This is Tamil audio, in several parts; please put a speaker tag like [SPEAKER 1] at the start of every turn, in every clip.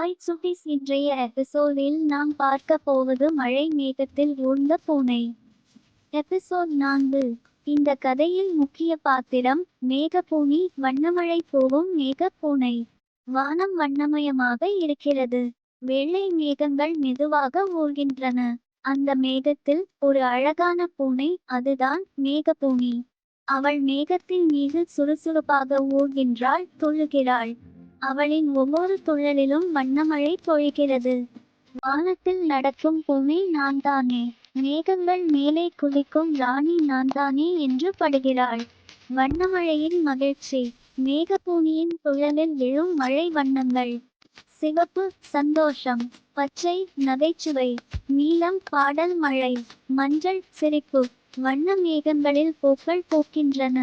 [SPEAKER 1] ஹாய் சுட்டீஸ், இன்றைய எபிசோடில் நாம் பார்க்க போவது மழை மேகத்தில் ஊர்ந்த பூனை. எபிசோட் 4. இந்த கதையில் முக்கிய பாத்திரம் மேகப்பூனி. வண்ணமழை போகும் மேகப்பூனை. வானம் வண்ணமயமாக இருக்கிறது. வெள்ளை மேகங்கள் மெதுவாக ஊர்கின்றன. அந்த மேகத்தில் ஒரு அழகான பூனை, அதுதான் மேகப்பூனி. அவள் மேகத்தின் மீது சுறுசுறுப்பாக ஊர்கின்றாள், துள்ளுகிறாள். அவளின் ஒவ்வொரு துள்ளலிலும் வண்ணமழை பொழிகிறது. வானத்தில் நடக்கும் பூனை நான்தானே, மேகங்கள் மேலே குதிக்கும் ராணி நான்தானே என்று படுகிறாள். வண்ணமழையின் மகிழ்ச்சி. மேகப்பூனியின் துள்ளலில் விழும் மழை வண்ணங்கள். சிவப்பு சந்தோஷம், பச்சை நகைச்சுவை, நீலம் பாடல் மழை, மஞ்சள் சிரிப்பு. வண்ண மேகங்களில் பூக்கள் பூக்கின்றன.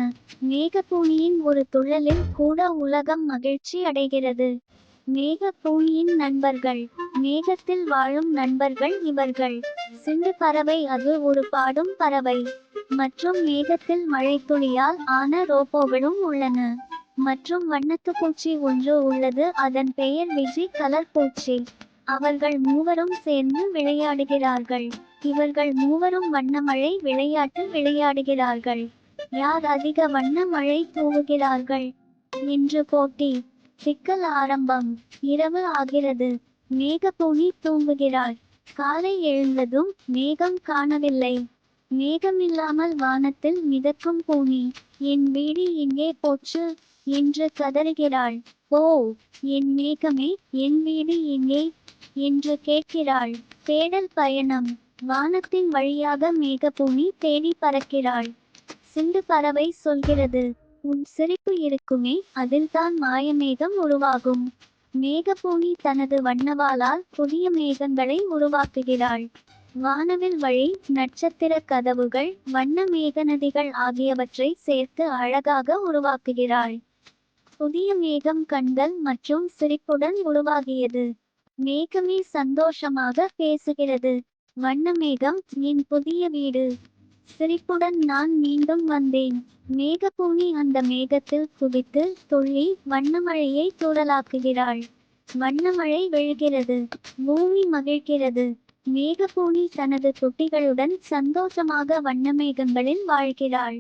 [SPEAKER 1] மேகப்பூனியின் ஒரு துள்ளலில் கூட உலகம் மகிழ்ச்சி அடைகிறது. மேகப்பூனியின் நண்பர்கள். மேகத்தில் வாழும் நண்பர்கள் இவர்கள். சிண்டு பறவை, அது ஒரு பாடும் பறவை. மற்றும் மேகத்தில் மழைத்துளியால் ஆன ரோபோகளும் உள்ளன. மற்றும் வண்ணத்துப்பூச்சி ஒன்று உள்ளது, அதன் பெயர் விஜி கலர் பூச்சி. அவர்கள் மூவரும் சேர்ந்து விளையாடுகிறார்கள். இவர்கள் மூவரும் வண்ணமழை விளையாட்டு விளையாடுகிறார்கள். யார் அதிக வண்ண மழை தூவுகிறார்கள் என்று போட்டி. சிக்கல் ஆரம்பம். இரவு ஆகிறது. மேகப்பூனி தூங்குகிறாள். காலை எழுந்ததும் மேகம் காணவில்லை. மேகமில்லாமல் வானத்தில் மிதக்கும் பூனி. என் வீடு எங்கே போச்சு என்று கதறுகிறாள். ஓ, என் மேகமே, என் வீடு எங்கே என்று கேட்கிறாள். தேடல் பயணம். வானத்தின் வழியாக மேகப்பூனி தேடி பறக்கிறாள். சிண்டு பறவை சொல்கிறது, உன் சிரிப்பு இருக்குமே, அதில்தான் மாயமேகம் உருவாகும். மேகப்பூனி தனது வண்ணவாலால் புதிய மேகங்களை உருவாக்குகிறாள். வானவில் வழி, நட்சத்திர கதவுகள், வண்ண மேகநதிகள் ஆகியவற்றை சேர்த்து அழகாக உருவாக்குகிறாள். புதிய மேகம் கண்கள் மற்றும் சிரிப்புடன் உருவாகியது. மேகமே சந்தோஷமாக பேசுகிறது. வண்ணமேகம், என் புதிய வீடு. சிரிப்புடன் நான் மீண்டும் வந்தேன். மேகப்பூனி அந்த மேகத்தில் குதித்து துள்ளி வண்ணமழையை தூறலாக்குகிறாள். வண்ணமழை விழுகிறது. பூமி மகிழ்கிறது. மேகப்பூனி தனது குட்டிகளுடன் சந்தோஷமாக வண்ணமேகங்களில் வாழ்கிறாள்.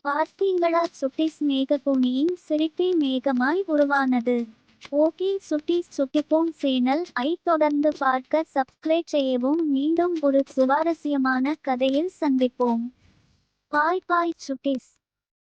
[SPEAKER 1] பார்த்தீங்களா சுட்டீஸ், மேகப்பூனியின் சிரிப்பே மேகமாய் உருவானது. ஓகே சுட்டீஸ், சுட்டிப்போம் சேனல் ஐ தொடர்ந்து பார்க்க சப்ஸ்கிரைப் செய்யவும். மீண்டும் ஒரு சுவாரஸ்யமான கதையில் சந்திப்போம். பாய் பாய் சுட்டீஸ்.